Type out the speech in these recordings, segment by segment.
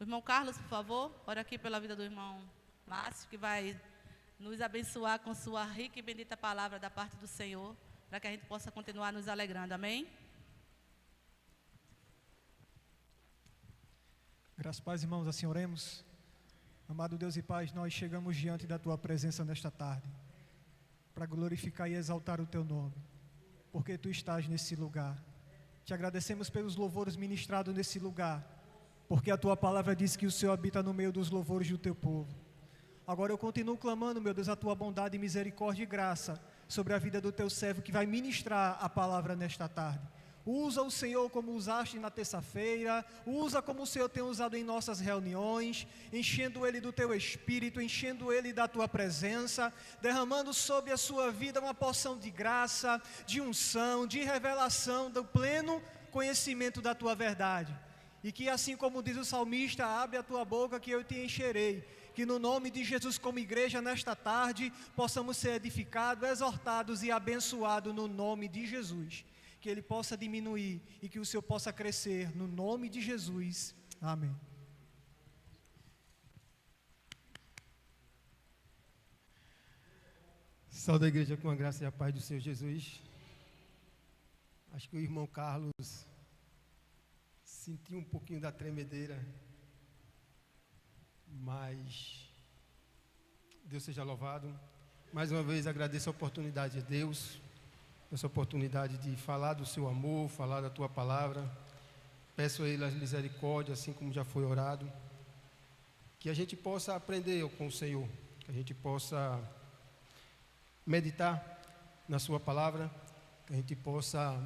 irmão Carlos, por favor, ora aqui pela vida do irmão Márcio, que vai nos abençoar com sua rica e bendita palavra da parte do Senhor, para que a gente possa continuar nos alegrando. Amém? Graças a Deus, irmãos, assim oremos. Amado Deus e Pai, nós chegamos diante da Tua presença nesta tarde, para glorificar e exaltar o Teu nome, porque Tu estás nesse lugar. Te agradecemos pelos louvores ministrados nesse lugar, porque a Tua palavra diz que o Senhor habita no meio dos louvores do Teu povo. Agora eu continuo clamando, meu Deus, a Tua bondade, misericórdia e graça sobre a vida do Teu servo que vai ministrar a palavra nesta tarde. Usa o Senhor como usaste na terça-feira, usa como o Senhor tem usado em nossas reuniões, enchendo Ele do Teu Espírito, enchendo Ele da Tua presença, derramando sobre a sua vida uma porção de graça, de unção, de revelação, do pleno conhecimento da Tua verdade. E que assim como diz o salmista, abre a Tua boca que eu te encherei. Que no nome de Jesus como igreja nesta tarde, possamos ser edificados, exortados e abençoados no nome de Jesus. Que Ele possa diminuir e que o Senhor possa crescer, no nome de Jesus. Amém. Saúde a igreja com a graça e a paz do Senhor Jesus. Acho que o irmão Carlos sentiu um pouquinho da tremedeira, mas Deus seja louvado. Mais uma vez agradeço a oportunidade de Deus, essa oportunidade de falar do seu amor, falar da tua palavra. Peço a Ele a misericórdia, assim como já foi orado, que a gente possa aprender com o Senhor, que a gente possa meditar na sua palavra, que a gente possa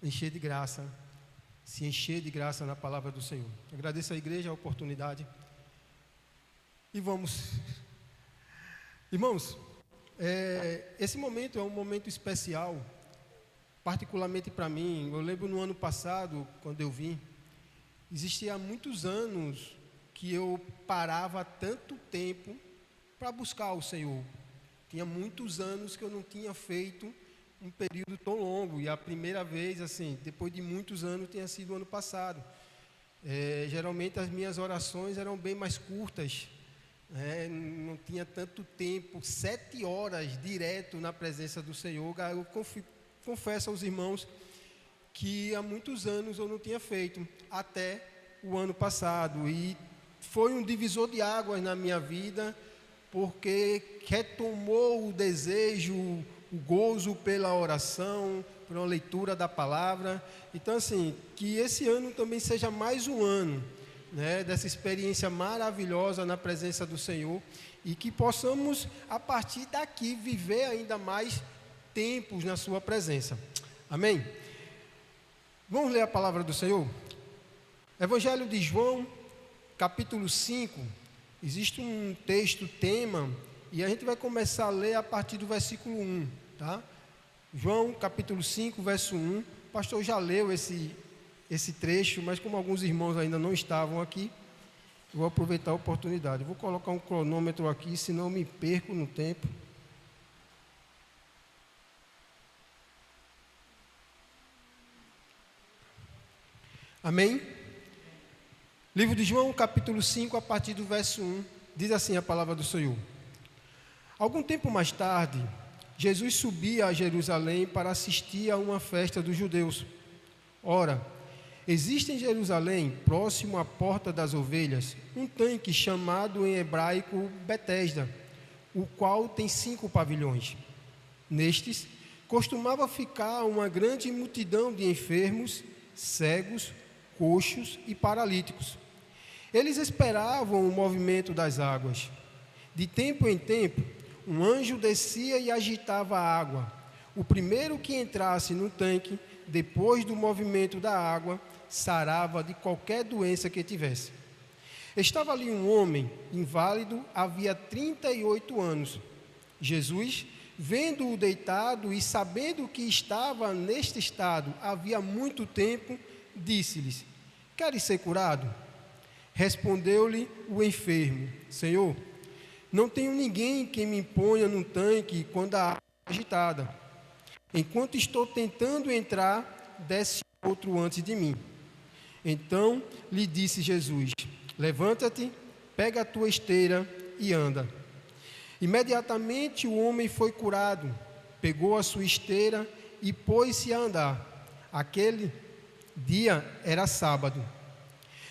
encher de graça, se encher de graça na palavra do Senhor. Agradeço à igreja a oportunidade e vamos. Irmãos, esse momento é um momento especial, particularmente para mim. Eu lembro no ano passado, quando eu vim, existia muitos anos que eu parava tanto tempo para buscar o Senhor. Tinha muitos anos que eu não tinha feito um período tão longo, e a primeira vez, assim, depois de muitos anos, tinha sido o ano passado. Geralmente as minhas orações eram bem mais curtas, não tinha tanto tempo, 7 horas direto na presença do Senhor. Eu confesso aos irmãos que há muitos anos eu não tinha feito, até o ano passado, e foi um divisor de águas na minha vida, porque retomou o desejo, o gozo pela oração, por uma leitura da palavra. Então, assim, que esse ano também seja mais um ano, dessa experiência maravilhosa na presença do Senhor, e que possamos, a partir daqui, viver ainda mais tempos na sua presença. Amém? Vamos ler a palavra do Senhor? Evangelho de João, capítulo 5, existe um texto, tema, e a gente vai começar a ler a partir do versículo 1, tá? João, capítulo 5, verso 1, o pastor já leu esse trecho, mas como alguns irmãos ainda não estavam aqui, eu vou aproveitar a oportunidade. Eu vou colocar um cronômetro aqui, senão eu me perco no tempo. Amém? Livro de João, capítulo 5, a partir do verso 1, diz assim a palavra do Senhor. Algum tempo mais tarde, Jesus subia a Jerusalém para assistir a uma festa dos judeus. Ora, existe em Jerusalém, próximo à Porta das Ovelhas, um tanque chamado em hebraico Betesda, o qual tem 5 pavilhões. Nestes, costumava ficar uma grande multidão de enfermos, cegos, coxos e paralíticos. Eles esperavam o movimento das águas. De tempo em tempo, um anjo descia e agitava a água. O primeiro que entrasse no tanque, depois do movimento da água, sarava de qualquer doença que tivesse. Estava ali um homem inválido, havia 38 anos. Jesus, vendo-o deitado e sabendo que estava neste estado havia muito tempo, disse-lhes: queres ser curado? Respondeu-lhe o enfermo: Senhor, não tenho ninguém que me ponha no tanque quando a água é agitada. Enquanto estou tentando entrar, desce outro antes de mim. Então lhe disse Jesus: levanta-te, pega a tua esteira e anda. Imediatamente o homem foi curado, pegou a sua esteira e pôs-se a andar. Aquele dia era sábado.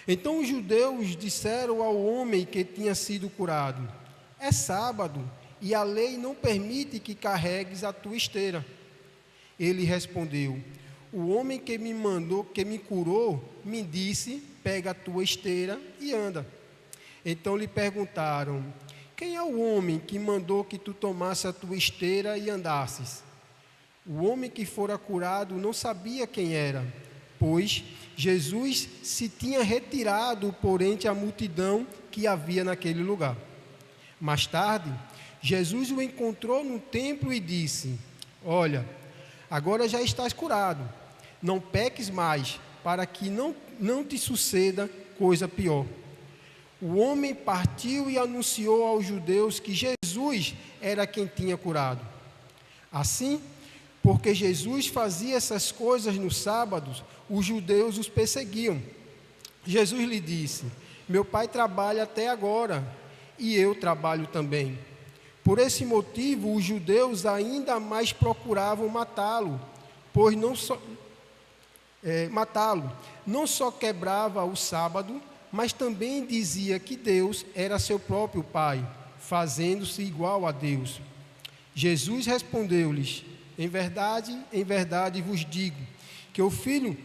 Então os judeus disseram ao homem que tinha sido curado: é sábado e a lei não permite que carregues a tua esteira. Ele respondeu: o homem que me curou, me disse: pega a tua esteira e anda. Então lhe perguntaram: quem é o homem que mandou que tu tomasse a tua esteira e andasses? O homem que fora curado não sabia quem era, pois Jesus se tinha retirado por entre a multidão que havia naquele lugar. Mais tarde, Jesus o encontrou no templo e disse: olha, agora já estás curado, não peques mais, para que não te suceda coisa pior. O homem partiu e anunciou aos judeus que Jesus era quem tinha curado. Assim, porque Jesus fazia essas coisas nos sábados, os judeus os perseguiam. Jesus lhe disse: meu pai trabalha até agora, e eu trabalho também. Por esse motivo, os judeus ainda mais procuravam matá-lo, pois não só quebrava o sábado, mas também dizia que Deus era seu próprio Pai, fazendo-se igual a Deus. Jesus respondeu-lhes: em verdade vos digo, que o filho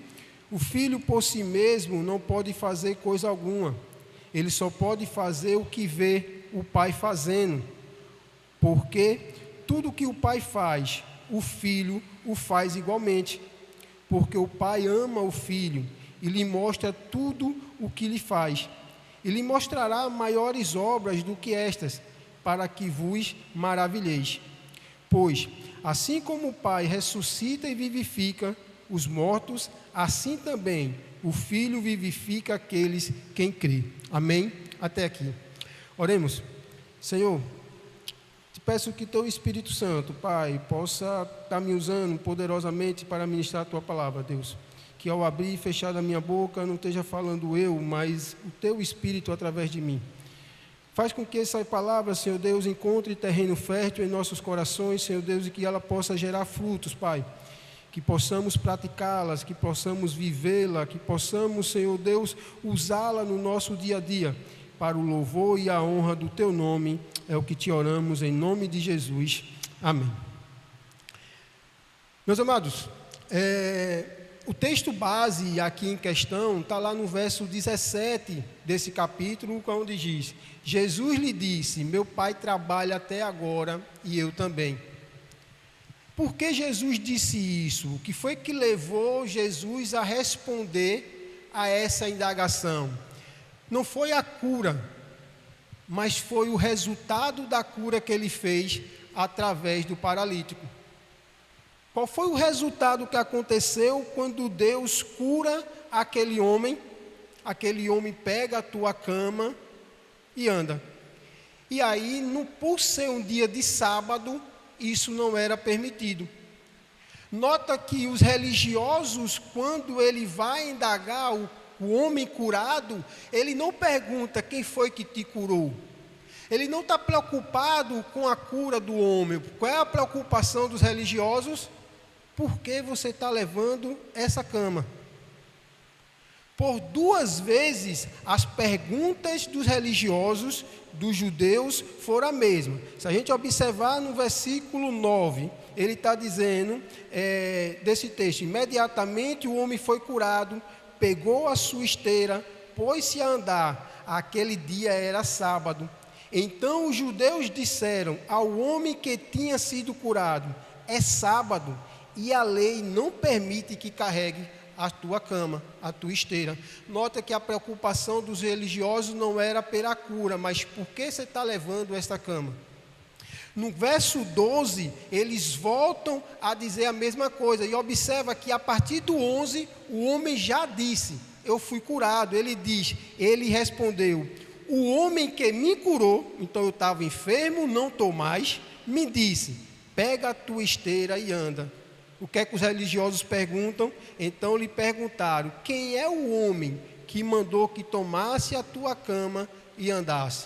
por si mesmo não pode fazer coisa alguma. Ele só pode fazer o que vê o Pai fazendo. Porque tudo que o Pai faz, o Filho o faz igualmente. Porque o Pai ama o Filho e lhe mostra tudo o que lhe faz. E lhe mostrará maiores obras do que estas, para que vos maravilheis. Pois, assim como o Pai ressuscita e vivifica os mortos, assim também o Filho vivifica aqueles quem crê. Amém? Até aqui. Oremos. Senhor, te peço que teu Espírito Santo, Pai, possa estar me usando poderosamente para ministrar a tua palavra, Deus. Que ao abrir e fechar a minha boca, não esteja falando eu, mas o teu Espírito através de mim. Faz com que essa palavra, Senhor Deus, encontre terreno fértil em nossos corações, Senhor Deus, e que ela possa gerar frutos, Pai. Que possamos praticá-las, que possamos vivê-la, que possamos, Senhor Deus, usá-la no nosso dia a dia, para o louvor e a honra do teu nome. É o que te oramos em nome de Jesus. Amém. Meus amados, o texto base aqui em questão está lá no verso 17 desse capítulo, onde diz: Jesus lhe disse: meu pai trabalha até agora e eu também. Por que Jesus disse isso? O que foi que levou Jesus a responder a essa indagação? Não foi a cura, mas foi o resultado da cura que ele fez através do paralítico. Qual foi o resultado que aconteceu quando Deus cura aquele homem? Aquele homem pega a tua cama e anda. E aí, por ser um dia de sábado, isso não era permitido. Nota que os religiosos, quando ele vai indagar o homem curado, ele não pergunta quem foi que te curou. Ele não está preocupado com a cura do homem. Qual é a preocupação dos religiosos? Por que você está levando essa cama? Por 2 vezes, as perguntas dos religiosos, dos judeus, foram a mesma. Se a gente observar no versículo 9, ele está dizendo, desse texto: imediatamente o homem foi curado, pegou a sua esteira, pôs-se a andar. Aquele dia era sábado. Então os judeus disseram ao homem que tinha sido curado: é sábado, e a lei não permite que carregue a tua cama, a tua esteira. Nota que a preocupação dos religiosos não era pela cura, mas por que você está levando esta cama? No verso 12, eles voltam a dizer a mesma coisa, e observa que a partir do 11, o homem já disse: eu fui curado. Ele respondeu: o homem que me curou, então eu estava enfermo, não estou mais, me disse: pega a tua esteira e anda. O que é que os religiosos perguntam? Então lhe perguntaram: quem é o homem que mandou que tomasse a tua cama e andasse.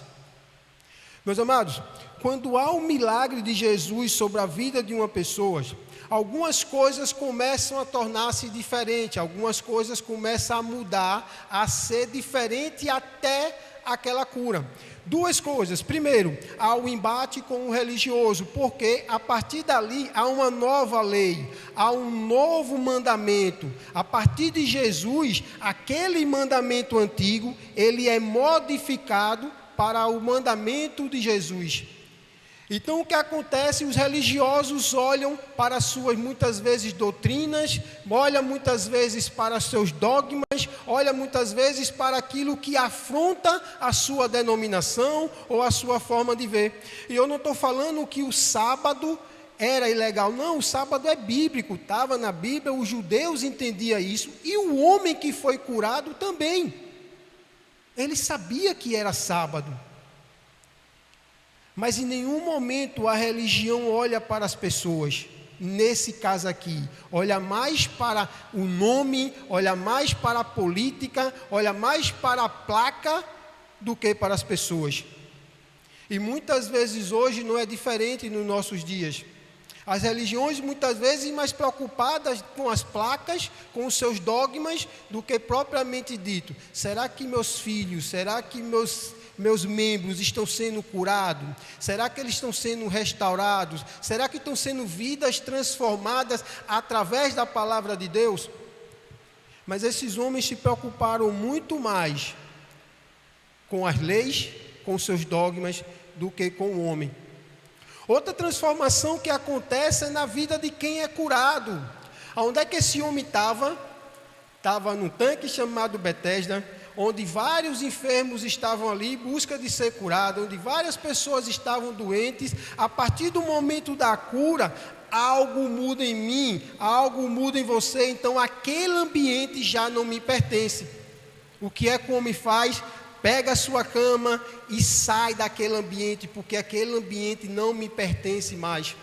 Meus amados, quando há um milagre de Jesus sobre a vida de uma pessoa, algumas coisas começam a tornar-se diferentes, algumas coisas começam a mudar, a ser diferente até aquela cura. Duas coisas. Primeiro, há o embate com o religioso, porque a partir dali há uma nova lei, há um novo mandamento. A partir de Jesus, aquele mandamento antigo, ele é modificado para o mandamento de Jesus. Então o que acontece? Os religiosos olham para suas, muitas vezes, doutrinas, olham muitas vezes para seus dogmas, olham muitas vezes para aquilo que afronta a sua denominação ou a sua forma de ver. E eu não estou falando que o sábado era ilegal, não, o sábado é bíblico, estava na Bíblia, os judeus entendiam isso, e o homem que foi curado também, ele sabia que era sábado. Mas em nenhum momento a religião olha para as pessoas, nesse caso aqui, olha mais para o nome, olha mais para a política, olha mais para a placa do que para as pessoas. E muitas vezes hoje não é diferente nos nossos dias. As religiões muitas vezes mais preocupadas com as placas, com os seus dogmas, do que propriamente dito. Será que meus filhos, será que meus membros estão sendo curados? Será que eles estão sendo restaurados? Será que estão sendo vidas transformadas através da palavra de Deus? Mas esses homens se preocuparam muito mais com as leis, com os seus dogmas, do que com o homem. Outra transformação que acontece é na vida de quem é curado. Onde é que esse homem estava? Estava num tanque chamado Betesda, onde vários enfermos estavam ali em busca de ser curados, onde várias pessoas estavam doentes. A partir do momento da cura, algo muda em mim, algo muda em você, então aquele ambiente já não me pertence. O que é que o homem faz? Pega a sua cama e sai daquele ambiente, porque aquele ambiente não me pertence mais.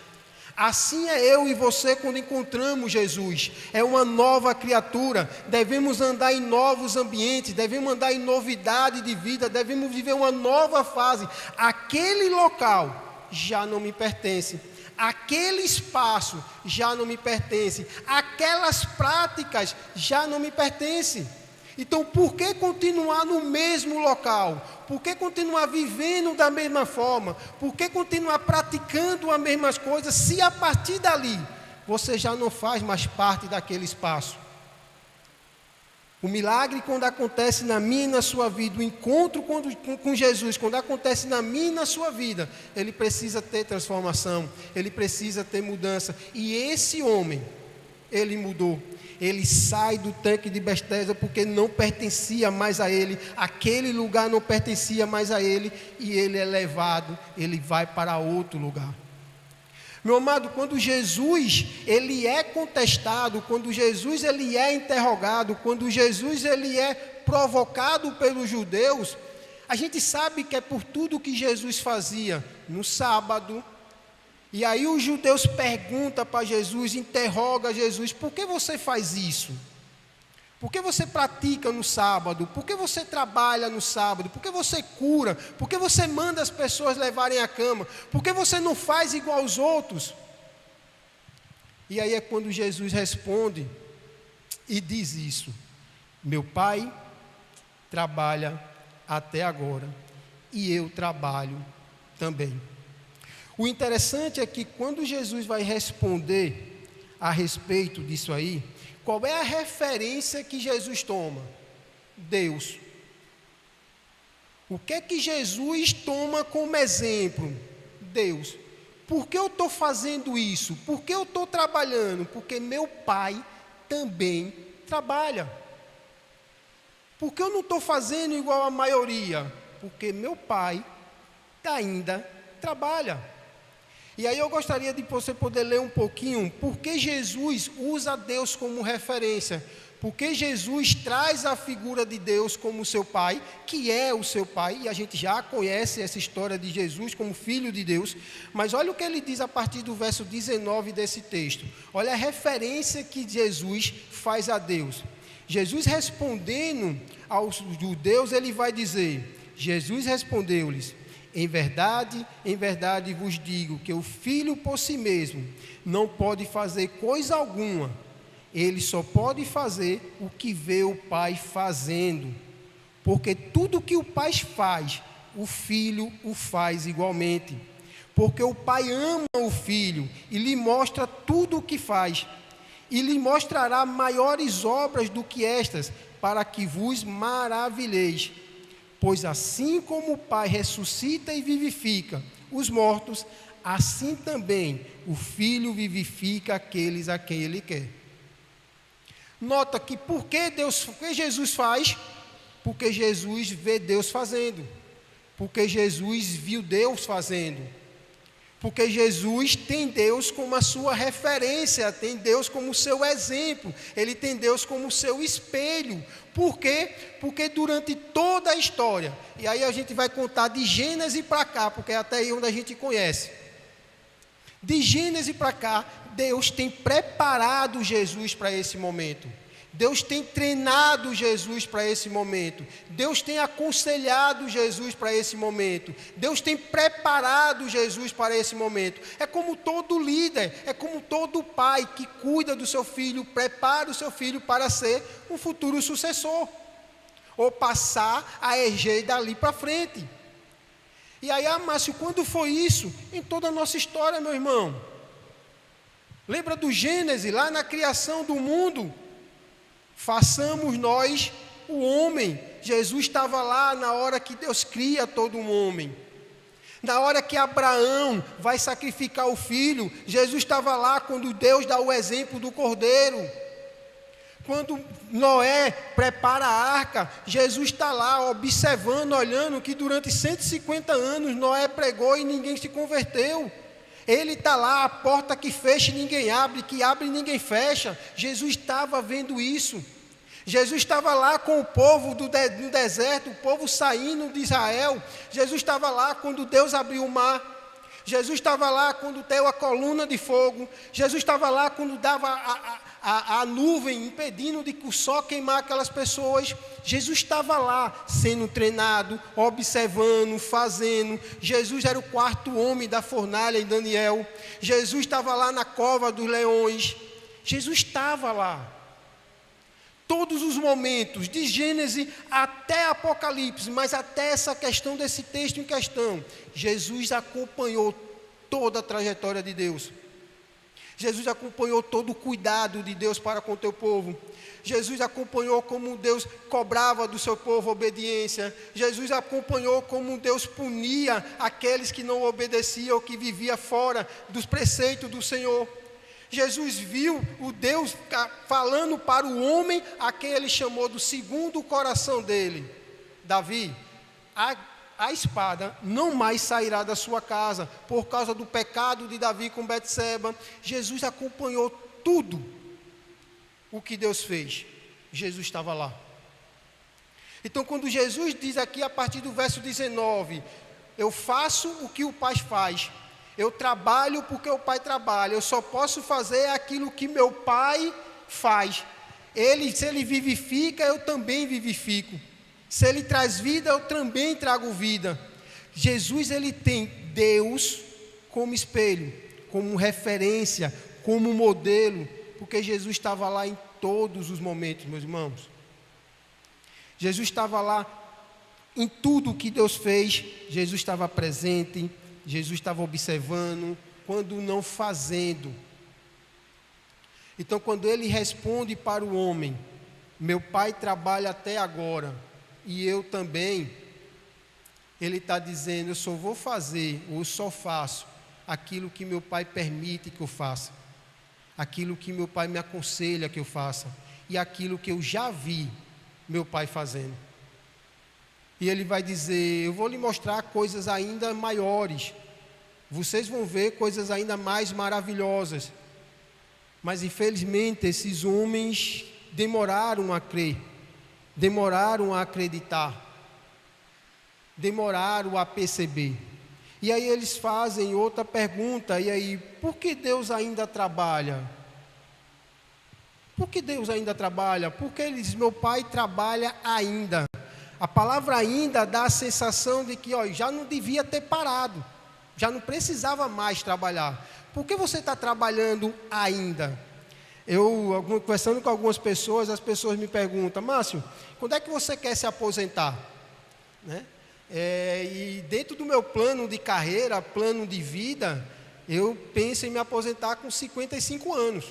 Assim é eu e você quando encontramos Jesus. É uma nova criatura. Devemos andar em novos ambientes, devemos andar em novidade de vida, devemos viver uma nova fase. Aquele local já não me pertence. Aquele espaço já não me pertence. Aquelas práticas já não me pertencem. Então, por que continuar no mesmo local? Por que continuar vivendo da mesma forma? Por que continuar praticando as mesmas coisas, se a partir dali você já não faz mais parte daquele espaço? O milagre, quando acontece na minha e na sua vida, o encontro com Jesus, quando acontece na minha e na sua vida, ele precisa ter transformação, ele precisa ter mudança. E esse homem, ele mudou. Ele sai do tanque de Betesda porque não pertencia mais a ele, aquele lugar não pertencia mais a ele, e ele é levado, ele vai para outro lugar. Meu amado, quando Jesus ele é contestado, quando Jesus ele é interrogado, quando Jesus ele é provocado pelos judeus, a gente sabe que é por tudo que Jesus fazia no sábado. E aí os judeus perguntam para Jesus, interrogam Jesus: por que você faz isso? Por que você pratica no sábado? Por que você trabalha no sábado? Por que você cura? Por que você manda as pessoas levarem a cama? Por que você não faz igual aos outros? E aí é quando Jesus responde e diz isso: meu Pai trabalha até agora e eu trabalho também. O interessante é que quando Jesus vai responder a respeito disso aí, qual é a referência que Jesus toma? Deus. O que é que Jesus toma como exemplo? Deus. Por que eu estou fazendo isso? Por que eu estou trabalhando? Porque meu Pai também trabalha. Por que eu não estou fazendo igual a maioria? Porque meu Pai ainda trabalha. E aí eu gostaria de você poder ler um pouquinho por que Jesus usa Deus como referência. Porque Jesus traz a figura de Deus como seu Pai, que é o seu Pai, e a gente já conhece essa história de Jesus como Filho de Deus. Mas olha o que ele diz a partir do verso 19 desse texto. Olha a referência que Jesus faz a Deus. Jesus respondendo aos judeus, ele vai dizer, Jesus respondeu-lhes, em verdade vos digo que o Filho por si mesmo não pode fazer coisa alguma, ele só pode fazer o que vê o Pai fazendo, porque tudo que o Pai faz, o Filho o faz igualmente, porque o Pai ama o Filho e lhe mostra tudo o que faz, e lhe mostrará maiores obras do que estas, para que vos maravilheis. Pois assim como o Pai ressuscita e vivifica os mortos, assim também o Filho vivifica aqueles a quem Ele quer. Nota que por que Jesus faz? Porque Jesus vê Deus fazendo. Porque Jesus viu Deus fazendo. Porque Jesus tem Deus como a sua referência, tem Deus como o seu exemplo, Ele tem Deus como o seu espelho. Por quê? Porque durante toda a história, e aí a gente vai contar de Gênesis para cá, porque é até aí onde a gente conhece. De Gênesis para cá, Deus tem preparado Jesus para esse momento. Deus tem treinado Jesus para esse momento. Deus tem aconselhado Jesus para esse momento. Deus tem preparado Jesus para esse momento. É como todo líder, é como todo pai que cuida do seu filho, prepara o seu filho para ser um futuro sucessor, ou passar a erger dali para frente. E aí, Márcio, quando foi isso? Em toda a nossa história, meu irmão. Lembra do Gênesis, lá na criação do mundo? Façamos nós o homem. Jesus estava lá na hora que Deus cria todo um homem. Na hora que Abraão vai sacrificar o filho, Jesus estava lá quando Deus dá o exemplo do cordeiro. Quando Noé prepara a arca, Jesus está lá observando, olhando que durante 150 anos Noé pregou e ninguém se converteu. Ele está lá, a porta que fecha ninguém abre, que abre ninguém fecha. Jesus estava vendo isso. Jesus estava lá com o povo no deserto, o povo saindo de Israel. Jesus estava lá quando Deus abriu o mar. Jesus estava lá quando deu a coluna de fogo. Jesus estava lá quando dava a nuvem impedindo de o sol queimar aquelas pessoas. Jesus estava lá sendo treinado, observando, fazendo. Jesus era o quarto homem da fornalha em Daniel. Jesus estava lá na cova dos leões. Jesus estava lá. Todos os momentos, de Gênesis até Apocalipse, mas até essa questão desse texto em questão, Jesus acompanhou toda a trajetória de Deus. Jesus acompanhou todo o cuidado de Deus para com o teu povo. Jesus acompanhou como Deus cobrava do seu povo obediência. Jesus acompanhou como Deus punia aqueles que não obedeciam ou que viviam fora dos preceitos do Senhor. Jesus viu o Deus falando para o homem a quem ele chamou do segundo coração dele. Davi, a espada não mais sairá da sua casa, por causa do pecado de Davi com Betseba. Jesus acompanhou tudo o que Deus fez. Jesus estava lá. Então, quando Jesus diz aqui, a partir do verso 19, eu faço o que o Pai faz, eu trabalho porque o Pai trabalha, eu só posso fazer aquilo que meu Pai faz. Se Ele vivifica, eu também vivifico. Se Ele traz vida, eu também trago vida. Jesus, Ele tem Deus como espelho, como referência, como modelo, porque Jesus estava lá em todos os momentos, meus irmãos. Jesus estava lá em tudo que Deus fez, Jesus estava presente, Jesus estava observando, quando não fazendo. Então, quando Ele responde para o homem, meu Pai trabalha até agora, e eu também, Ele está dizendo, eu só vou fazer, ou só faço, aquilo que meu Pai permite que eu faça, aquilo que meu Pai me aconselha que eu faça, e aquilo que eu já vi meu Pai fazendo. E Ele vai dizer, eu vou lhe mostrar coisas ainda maiores, vocês vão ver coisas ainda mais maravilhosas, mas infelizmente esses homens demoraram a crer, demoraram a acreditar, demoraram a perceber. E aí eles fazem outra pergunta, e aí, por que Deus ainda trabalha? Por que Deus ainda trabalha? Porque ele diz, meu pai trabalha ainda. A palavra ainda dá a sensação de que já não devia ter parado, já não precisava mais trabalhar. Por que você está trabalhando ainda? Eu, conversando com algumas pessoas, as pessoas me perguntam, Márcio, quando é que você quer se aposentar? Né? E dentro do meu plano de carreira, plano de vida, eu penso em me aposentar com 55 anos.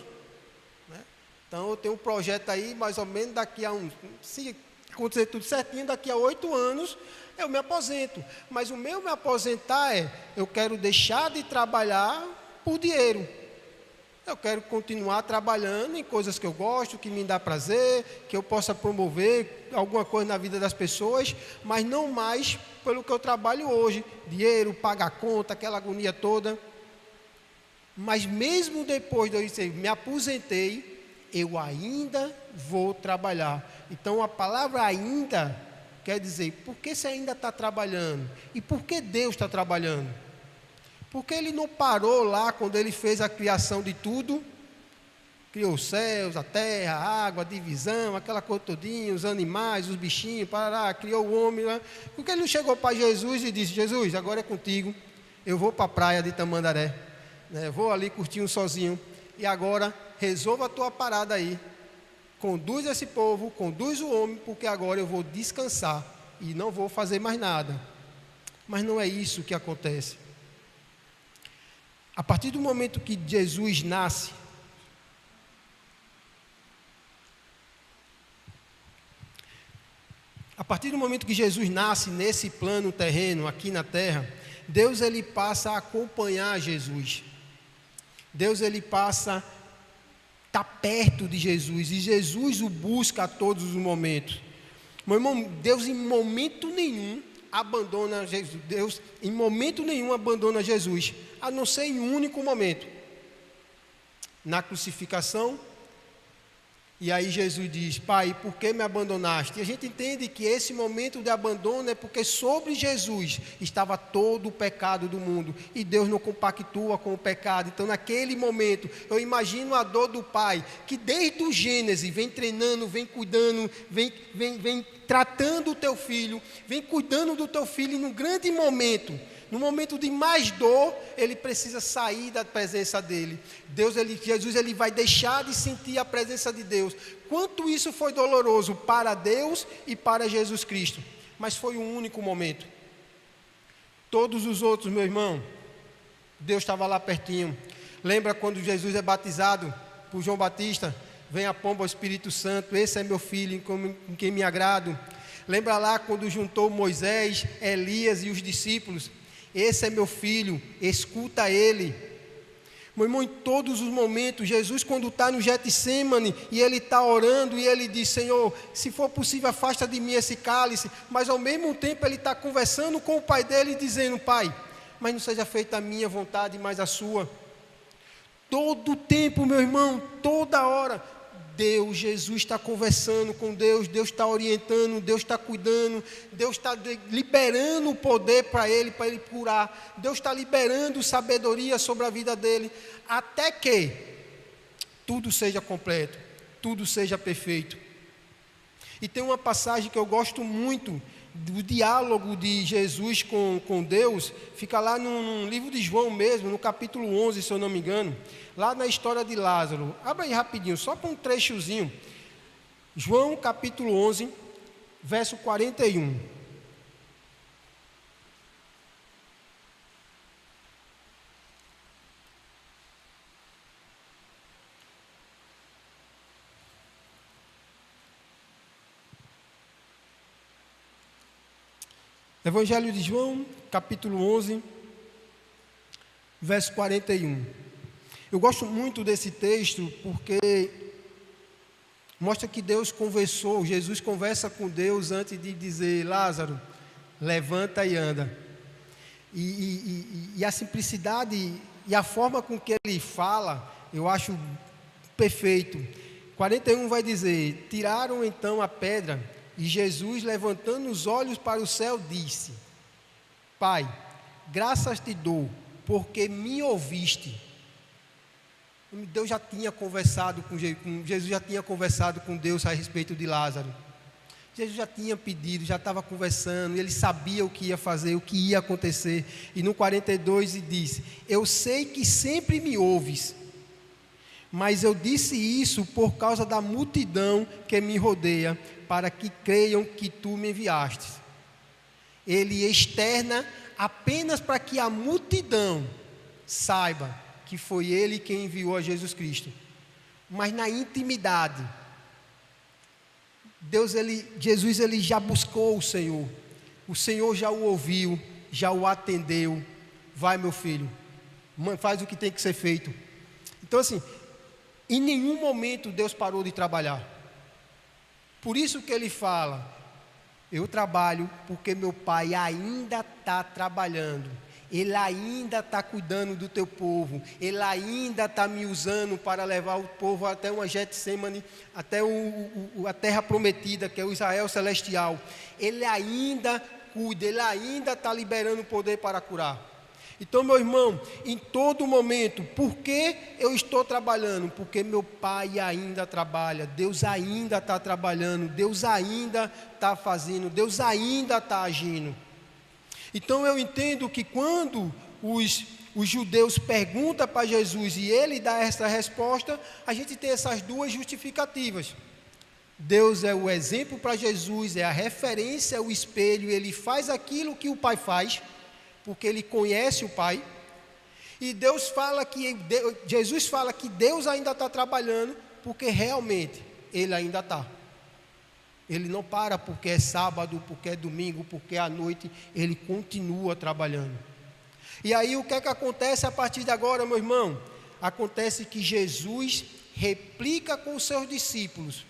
Né? Então, eu tenho um projeto aí, mais ou menos daqui a se acontecer tudo certinho, daqui a 8 anos, eu me aposento. Mas o meu me aposentar eu quero deixar de trabalhar por dinheiro. Eu quero continuar trabalhando em coisas que eu gosto, que me dá prazer, que eu possa promover alguma coisa na vida das pessoas, mas não mais pelo que eu trabalho hoje. Dinheiro, pagar conta, aquela agonia toda. Mas mesmo depois de eu dizer, me aposentei, eu ainda vou trabalhar. Então a palavra ainda quer dizer, por que você ainda está trabalhando? E por que Deus está trabalhando? Porque Ele não parou lá quando Ele fez a criação de tudo, criou os céus, a terra, a água, a divisão, aquela coisa todinha, os animais, os bichinhos, parará, criou o homem lá. Porque Ele não chegou para Jesus e disse, Jesus, agora é contigo, eu vou para a praia de Tamandaré, né? Vou ali curtir um sozinho, e agora resolva a tua parada aí, conduz esse povo, conduz o homem, porque agora eu vou descansar e não vou fazer mais nada. Mas não é isso que acontece. A partir do momento que Jesus nasce, nesse plano terreno, aqui na terra, Deus ele passa a acompanhar Jesus. Deus ele passa a estar perto de Jesus, e Jesus o busca a todos os momentos. Meu irmão, Deus em momento nenhum abandona Jesus. Deus em momento nenhum abandona Jesus, a não ser em um único momento, na crucificação. E aí Jesus diz, Pai, por que me abandonaste? E a gente entende que esse momento de abandono é porque sobre Jesus estava todo o pecado do mundo, e Deus não compactua com o pecado. Então naquele momento, eu imagino a dor do Pai, que desde o Gênesis vem treinando, vem cuidando, vem tratando o teu filho, vem cuidando do teu filho, e num grande momento, no momento de mais dor, ele precisa sair da presença dele. Jesus ele vai deixar de sentir a presença de Deus. Quanto isso foi doloroso para Deus e para Jesus Cristo. Mas foi um único momento. Todos os outros, meu irmão, Deus estava lá pertinho. Lembra quando Jesus é batizado por João Batista? Vem a pomba ao Espírito Santo, esse é meu filho em quem me agrado. Lembra lá quando juntou Moisés, Elias e os discípulos? Esse é meu filho, escuta ele. Meu irmão, em todos os momentos, Jesus quando está no Getsêmani e ele está orando e ele diz, Senhor, se for possível afasta de mim esse cálice, mas ao mesmo tempo ele está conversando com o pai dele dizendo, Pai, mas não seja feita a minha vontade, mas a sua. Todo o tempo, meu irmão, toda hora, Jesus está conversando com Deus está orientando, Deus está cuidando, Deus está liberando o poder para ele curar, Deus está liberando sabedoria sobre a vida dele, até que tudo seja completo, tudo seja perfeito. E tem uma passagem que eu gosto muito, do diálogo de Jesus com Deus, fica lá no livro de João mesmo, no capítulo 11, se eu não me engano, lá na história de Lázaro. Abra aí rapidinho, só para um trechozinho. João capítulo 11, verso 41. Evangelho de João, capítulo 11, verso 41. Eu gosto muito desse texto porque mostra que Deus conversou, Jesus conversa com Deus antes de dizer, Lázaro, levanta e anda. E a simplicidade e a forma com que ele fala, eu acho perfeito. 41 vai dizer, tiraram então a pedra, e Jesus, levantando os olhos para o céu, disse, Pai, graças te dou, porque me ouviste. Deus já tinha conversado Jesus já tinha conversado com Deus a respeito de Lázaro. Jesus já tinha pedido, já estava conversando, ele sabia o que ia fazer, o que ia acontecer. E no 42 ele disse: eu sei que sempre me ouves, mas eu disse isso por causa da multidão que me rodeia, para que creiam que tu me enviaste. Ele externa apenas para que a multidão saiba que foi ele quem enviou a Jesus Cristo. Mas na intimidade, Jesus ele já buscou o Senhor já o ouviu, já o atendeu. Vai, meu filho, faz o que tem que ser feito. Então assim, em nenhum momento Deus parou de trabalhar. Por isso que ele fala: eu trabalho porque meu pai ainda está trabalhando. Ele ainda está cuidando do teu povo. Ele ainda está me usando para levar o povo até uma Getsemane, até a terra prometida, que é o Israel celestial. Ele ainda cuida, ele ainda está liberando o poder para curar. Então, meu irmão, em todo momento, por que eu estou trabalhando? Porque meu pai ainda trabalha, Deus ainda está trabalhando, Deus ainda está fazendo, Deus ainda está agindo. Então eu entendo que quando os judeus perguntam para Jesus e ele dá essa resposta, a gente tem essas duas justificativas. Deus é o exemplo para Jesus, é a referência, é o espelho, ele faz aquilo que o Pai faz, porque ele conhece o Pai. E Jesus fala que Deus ainda está trabalhando, porque realmente ele ainda está. Ele não para porque é sábado, porque é domingo, porque é à noite, ele continua trabalhando. E aí o que é que acontece a partir de agora, meu irmão? Acontece que Jesus replica com os seus discípulos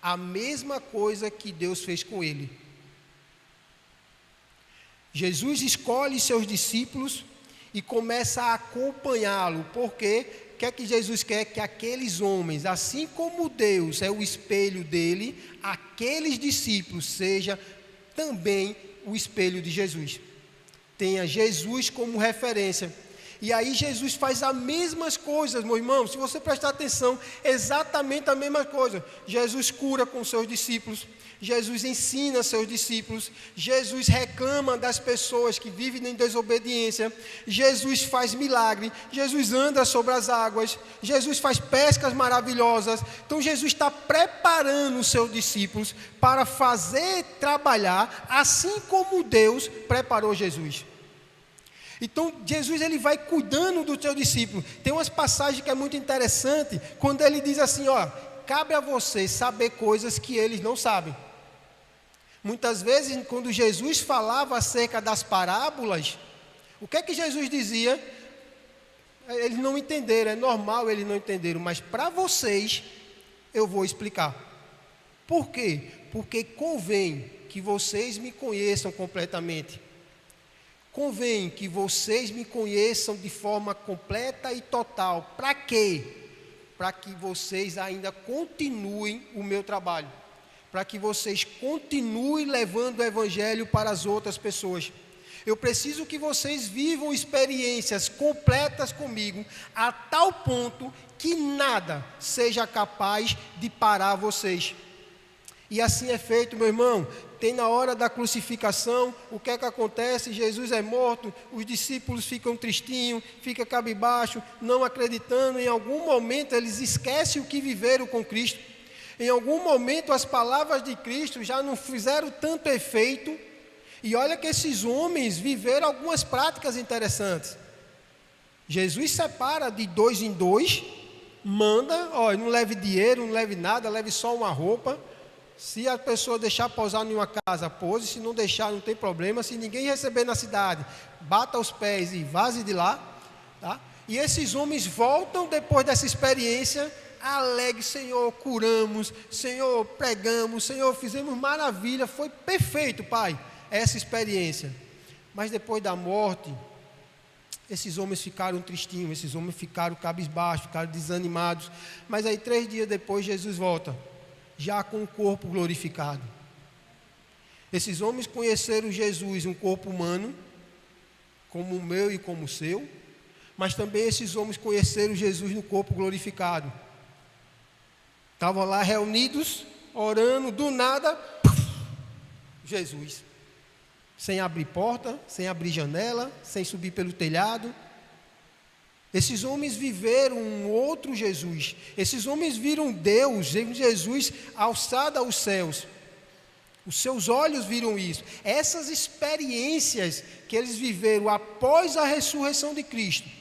a mesma coisa que Deus fez com ele. Jesus escolhe seus discípulos e começa a acompanhá-lo, porque o que é que Jesus quer? Que aqueles homens, assim como Deus é o espelho dele, aqueles discípulos sejam também o espelho de Jesus. Tenha Jesus como referência. E aí Jesus faz as mesmas coisas, meu irmão. Se você prestar atenção, exatamente a mesma coisa. Jesus cura com seus discípulos. Jesus ensina seus discípulos. Jesus reclama das pessoas que vivem em desobediência. Jesus faz milagre. Jesus anda sobre as águas. Jesus faz pescas maravilhosas. Então Jesus está preparando os seus discípulos para fazer trabalhar assim como Deus preparou Jesus. Então Jesus ele vai cuidando do seu discípulo. Tem umas passagens que é muito interessante, quando ele diz assim, cabe a vocês saber coisas que eles não sabem. Muitas vezes, quando Jesus falava acerca das parábolas, o que é que Jesus dizia? Eles não entenderam, é normal eles não entenderam, mas para vocês eu vou explicar. Por quê? Porque convém que vocês me conheçam completamente. Convém que vocês me conheçam de forma completa e total. Para quê? Para que vocês ainda continuem o meu trabalho. Para que vocês continuem levando o Evangelho para as outras pessoas. Eu preciso que vocês vivam experiências completas comigo, a tal ponto que nada seja capaz de parar vocês. E assim é feito, meu irmão. Tem na hora da crucificação, o que é que acontece? Jesus é morto, os discípulos ficam tristinhos, ficam cabisbaixo, não acreditando. Em algum momento eles esquecem o que viveram com Cristo. Em algum momento as palavras de Cristo já não fizeram tanto efeito. E olha que esses homens viveram algumas práticas interessantes. Jesus separa de 2 em 2, manda, não leve dinheiro, não leve nada, leve só uma roupa. Se a pessoa deixar pousar em uma casa, pouse. Se não deixar, não tem problema. Se ninguém receber na cidade, bata os pés e vaze de lá. Tá? E esses homens voltam depois dessa experiência, alegres: Senhor, curamos, Senhor, pregamos, Senhor, fizemos maravilha. Foi perfeito, Pai, essa experiência. Mas depois da morte, esses homens ficaram tristinhos, esses homens ficaram cabisbaixos, ficaram desanimados. Mas aí 3 dias depois Jesus volta, já com o corpo glorificado. Esses homens conheceram Jesus, um corpo humano, como o meu e como o seu, mas também esses homens conheceram Jesus no corpo glorificado. Estavam lá reunidos, orando, do nada, Jesus. Sem abrir porta, sem abrir janela, sem subir pelo telhado. Esses homens viveram um outro Jesus. Esses homens viram Deus, Jesus alçado aos céus. Os seus olhos viram isso. Essas experiências que eles viveram após a ressurreição de Cristo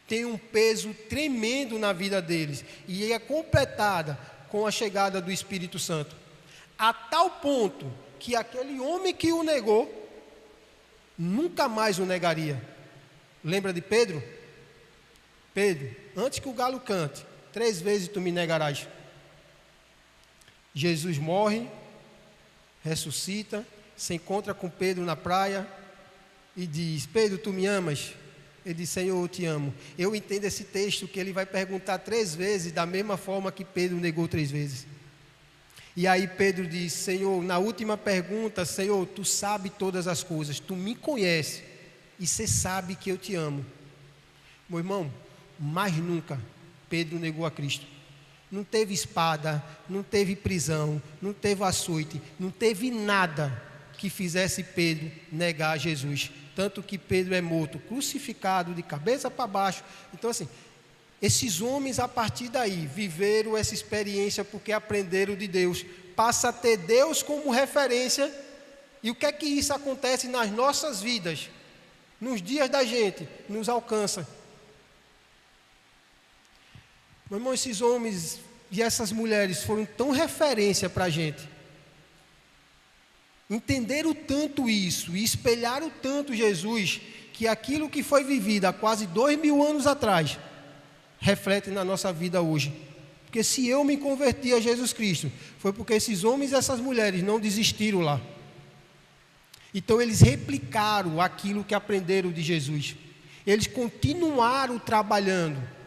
têm um peso tremendo na vida deles. E é completada com a chegada do Espírito Santo. A tal ponto que aquele homem que o negou, nunca mais o negaria. Lembra de Pedro? Pedro, antes que o galo cante, 3 vezes tu me negarás. Jesus morre, ressuscita, se encontra com Pedro na praia e diz: Pedro, tu me amas? Ele diz: Senhor, eu te amo. Eu entendo esse texto que ele vai perguntar 3 vezes, da mesma forma que Pedro negou 3 vezes. E aí Pedro diz: Senhor, na última pergunta, Senhor, tu sabe todas as coisas, tu me conhece e você sabe que eu te amo. Meu irmão, mais nunca Pedro negou a Cristo. Não teve espada, não teve prisão, não teve açoite, não teve nada que fizesse Pedro negar Jesus. Tanto que Pedro é morto, crucificado de cabeça para baixo. Então assim, esses homens a partir daí viveram essa experiência porque aprenderam de Deus. Passa a ter Deus como referência. E o que é que isso acontece nas nossas vidas? Nos dias da gente, nos alcança. Meu irmão, esses homens e essas mulheres foram tão referência para a gente. Entenderam tanto isso e espelharam tanto Jesus, que aquilo que foi vivido há quase 2000 anos atrás, reflete na nossa vida hoje. Porque se eu me converti a Jesus Cristo, foi porque esses homens e essas mulheres não desistiram lá. Então eles replicaram aquilo que aprenderam de Jesus. Eles continuaram trabalhando.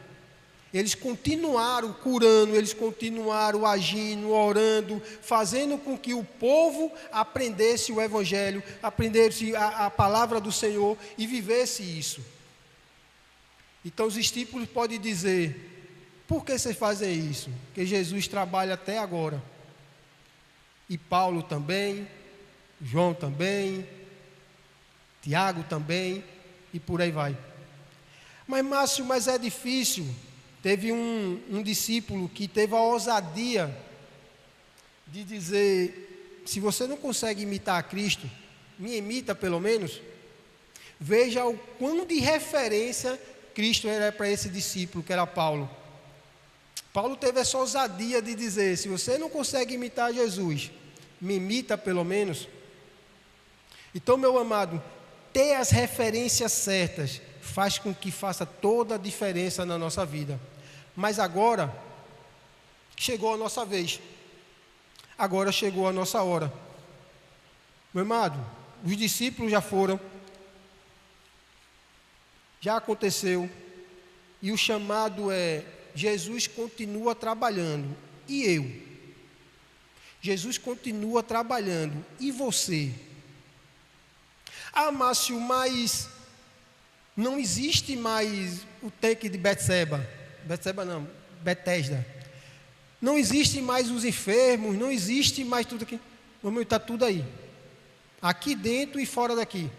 Eles continuaram curando, eles continuaram agindo, orando, fazendo com que o povo aprendesse o Evangelho, aprendesse a palavra do Senhor e vivesse isso. Então os discípulos podem dizer: por que vocês fazem isso? Porque Jesus trabalha até agora. E Paulo também, João também, Tiago também, e por aí vai. Mas é difícil. Teve um discípulo que teve a ousadia de dizer: se você não consegue imitar a Cristo, me imita pelo menos. Veja o quão de referência Cristo era para esse discípulo, que era Paulo. Paulo teve essa ousadia de dizer: se você não consegue imitar Jesus, me imita pelo menos. Então, meu amado, ter as referências certas faz com que faça toda a diferença na nossa vida. Mas agora chegou a nossa vez. Agora chegou a nossa hora. Meu amado, os discípulos já foram. Já aconteceu. E o chamado é: Jesus continua trabalhando. E eu? Jesus continua trabalhando. E você? Ah, Márcio, mas não existe mais o tanque de Betseba. Betseba não, Betesda. Não existe mais os enfermos, não existe mais tudo aqui. Vamos está tudo aí. Aqui dentro e fora daqui.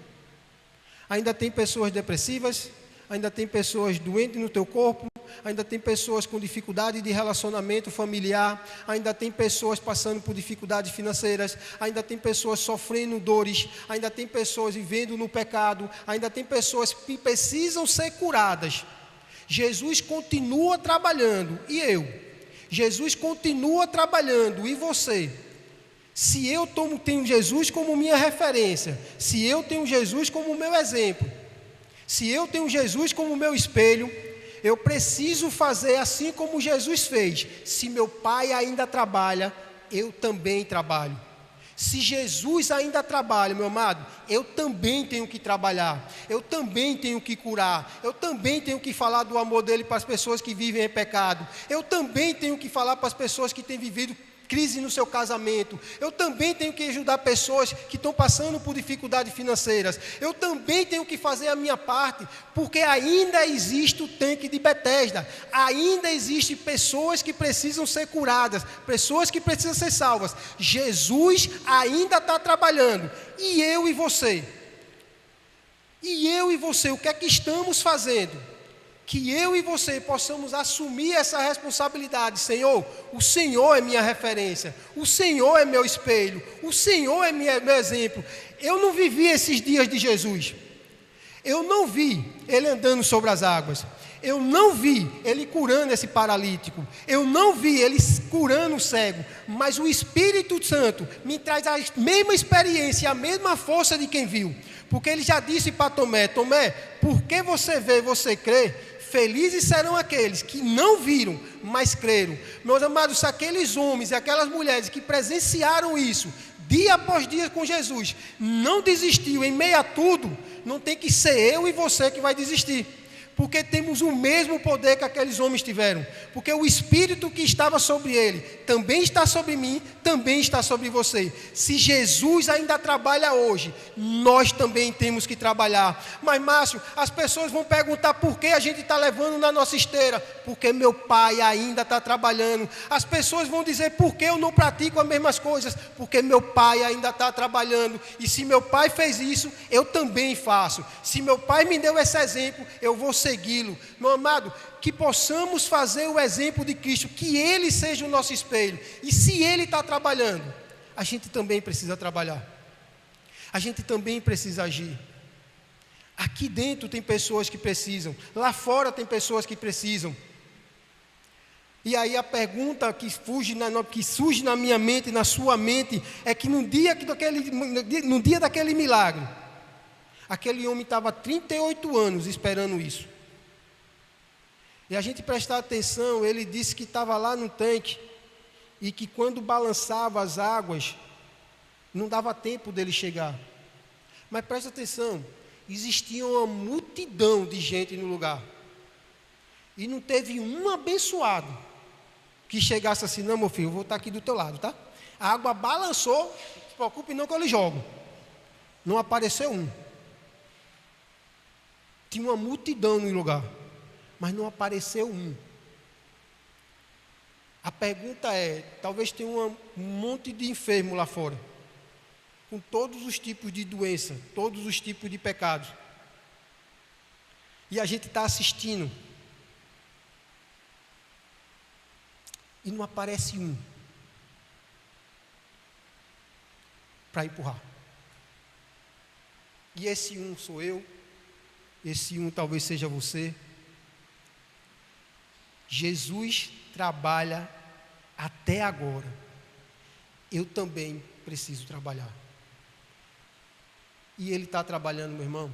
Ainda tem pessoas depressivas, ainda tem pessoas doentes no teu corpo, ainda tem pessoas com dificuldade de relacionamento familiar, ainda tem pessoas passando por dificuldades financeiras, ainda tem pessoas sofrendo dores, ainda tem pessoas vivendo no pecado, ainda tem pessoas que precisam ser curadas. Jesus continua trabalhando, e eu? Jesus continua trabalhando, e você? Se eu tenho Jesus como minha referência, se eu tenho Jesus como meu exemplo, se eu tenho Jesus como meu espelho, eu preciso fazer assim como Jesus fez. Se meu Pai ainda trabalha, eu também trabalho. Se Jesus ainda trabalha, meu amado, eu também tenho que trabalhar, eu também tenho que curar, eu também tenho que falar do amor dele para as pessoas que vivem em pecado, eu também tenho que falar para as pessoas que têm vivido crise no seu casamento. Eu também tenho que ajudar pessoas que estão passando por dificuldades financeiras. Eu também tenho que fazer a minha parte, porque ainda existe o tanque de Betesda. Ainda existem pessoas que precisam ser curadas, pessoas que precisam ser salvas. Jesus ainda está trabalhando. E eu e você? E eu e você, o que é que estamos fazendo? Que eu e você possamos assumir essa responsabilidade. Senhor, o Senhor é minha referência, o Senhor é meu espelho, o Senhor é meu exemplo. Eu não vivi esses dias de Jesus, eu não vi Ele andando sobre as águas, eu não vi Ele curando esse paralítico, eu não vi Ele curando o cego, mas o Espírito Santo me traz a mesma experiência, a mesma força de quem viu, porque Ele já disse para Tomé: Tomé, porque você vê, você crê. Felizes serão aqueles que não viram, mas creram. Meus amados, se aqueles homens e aquelas mulheres que presenciaram isso, dia após dia com Jesus, não desistiu em meio a tudo, não tem que ser eu e você que vai desistir. Porque temos o mesmo poder que aqueles homens tiveram. Porque o Espírito que estava sobre ele também está sobre mim, também está sobre você. Se Jesus ainda trabalha hoje, nós também temos que trabalhar. Mas, Márcio, as pessoas vão perguntar por que a gente está levando na nossa esteira. Porque meu pai ainda está trabalhando. As pessoas vão dizer por que eu não pratico as mesmas coisas. Porque meu pai ainda está trabalhando. E se meu pai fez isso, eu também faço. Se meu pai me deu esse exemplo, eu vou segui-lo. Meu amado, que possamos fazer o exemplo de Cristo, que Ele seja o nosso espelho. E se Ele está trabalhando, a gente também precisa trabalhar. A gente também precisa agir. Aqui dentro tem pessoas que precisam, lá fora tem pessoas que precisam. E aí a pergunta que surge na minha mente, na sua mente, é que no dia daquele milagre, aquele homem estava há 38 anos esperando isso. E a gente prestar atenção, ele disse que estava lá no tanque e que quando balançava as águas, não dava tempo dele chegar. Mas presta atenção, existia uma multidão de gente no lugar. E não teve um abençoado que chegasse assim: não, meu filho, eu vou estar aqui do teu lado, tá? A água balançou, não se preocupe não que eu lhe jogo. Não apareceu um. Tinha uma multidão no lugar, mas não apareceu um. A pergunta é, talvez tenha um monte de enfermo lá fora, com todos os tipos de doença, todos os tipos de pecados. E a gente está assistindo. E não aparece um para empurrar. E esse um sou eu. Esse um talvez seja você. Jesus trabalha até agora. Eu também preciso trabalhar. E Ele está trabalhando, meu irmão.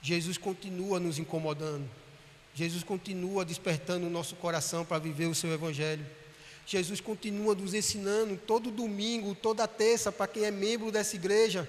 Jesus continua nos incomodando. Jesus continua despertando o nosso coração para viver o seu Evangelho. Jesus continua nos ensinando todo domingo, toda terça, para quem é membro dessa igreja.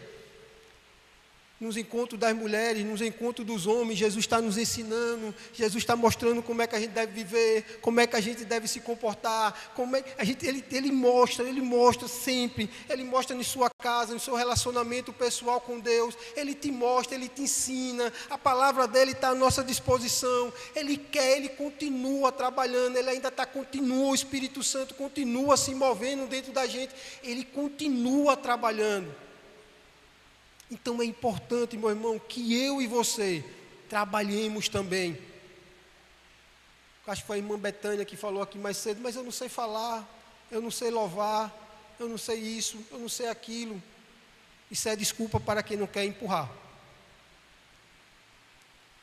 Nos encontros das mulheres, nos encontros dos homens, Jesus está nos ensinando, Jesus está mostrando como é que a gente deve viver, como é que a gente deve se comportar, como é que ele mostra sempre, Ele mostra em sua casa, no seu relacionamento pessoal com Deus, Ele te mostra, Ele te ensina, a palavra dEle está à nossa disposição, Ele continua trabalhando, Ele ainda continua, o Espírito Santo continua se movendo dentro da gente, Ele continua trabalhando. Então é importante, meu irmão, que eu e você trabalhemos também. Acho que foi a irmã Betânia que falou aqui mais cedo, mas eu não sei falar, eu não sei louvar, eu não sei isso, eu não sei aquilo. Isso é desculpa para quem não quer empurrar.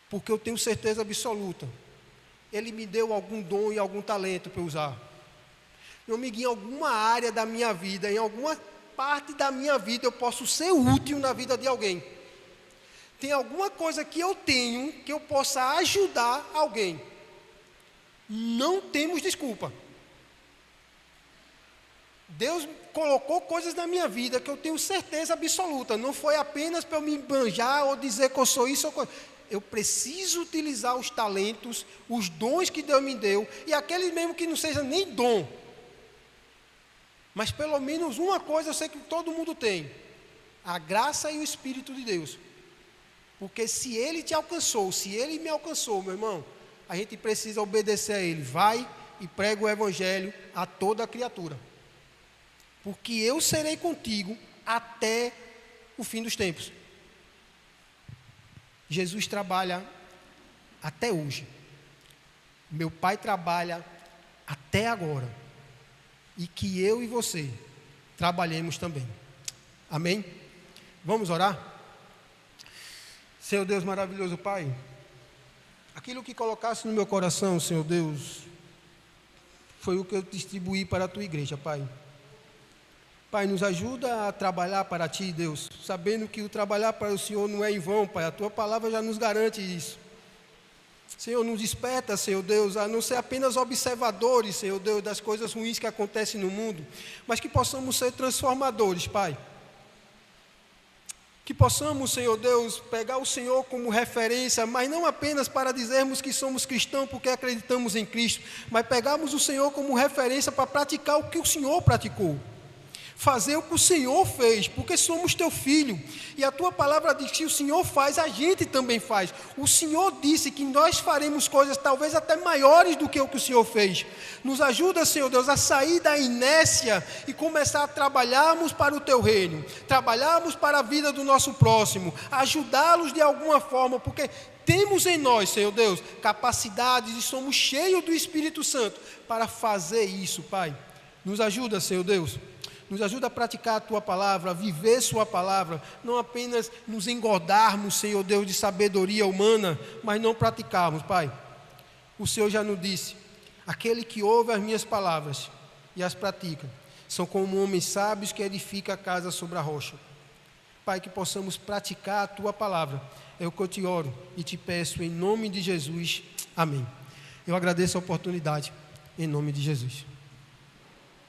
Porque eu tenho certeza absoluta, Ele me deu algum dom e algum talento para usar. Meu amigo, em alguma área da minha vida, em alguma parte da minha vida eu posso ser útil na vida de alguém. Tem alguma coisa que eu tenho que eu possa ajudar alguém. Não temos desculpa. Deus colocou coisas na minha vida que eu tenho certeza absoluta. Não foi apenas para eu me banjar ou dizer que eu sou isso ou coisa. Eu preciso utilizar os talentos, os dons que Deus me deu, e aqueles mesmo que não seja nem dom, Mas pelo menos uma coisa eu sei que todo mundo tem: a graça e o Espírito de Deus. Porque se Ele te alcançou, se Ele me alcançou, meu irmão, a gente precisa obedecer a Ele. Vai e prega o Evangelho a toda criatura. Porque eu serei contigo até o fim dos tempos. Jesus trabalha até hoje. Meu Pai trabalha até agora. E que eu e você trabalhemos também. Amém? Vamos orar? Senhor Deus maravilhoso, Pai, aquilo que colocasse no meu coração, Senhor Deus, foi o que eu distribuí para a Tua igreja, Pai. Pai, nos ajuda a trabalhar para Ti, Deus, sabendo que o trabalhar para o Senhor não é em vão, Pai. A Tua palavra já nos garante isso. Senhor, nos desperta, Senhor Deus, a não ser apenas observadores, Senhor Deus, das coisas ruins que acontecem no mundo, mas que possamos ser transformadores, Pai. Que possamos, Senhor Deus, pegar o Senhor como referência, mas não apenas para dizermos que somos cristãos porque acreditamos em Cristo, mas pegarmos o Senhor como referência para praticar o que o Senhor praticou. Fazer o que o Senhor fez, porque somos teu filho, e a tua palavra diz que o Senhor faz, a gente também faz. O Senhor disse que nós faremos coisas talvez até maiores do que o Senhor fez. Nos ajuda, Senhor Deus, a sair da inércia e começar a trabalharmos para o teu reino, trabalharmos para a vida do nosso próximo, ajudá-los de alguma forma, porque temos em nós, Senhor Deus, capacidades e somos cheios do Espírito Santo para fazer isso, Pai. Nos ajuda, Senhor Deus. Nos ajuda a praticar a Tua palavra, a viver Sua palavra, não apenas nos engordarmos, Senhor Deus, de sabedoria humana, mas não praticarmos, Pai. O Senhor já nos disse: aquele que ouve as minhas palavras e as pratica, são como homens sábios que edificam a casa sobre a rocha. Pai, que possamos praticar a Tua palavra, é o que eu te oro e te peço em nome de Jesus, amém. Eu agradeço a oportunidade, em nome de Jesus.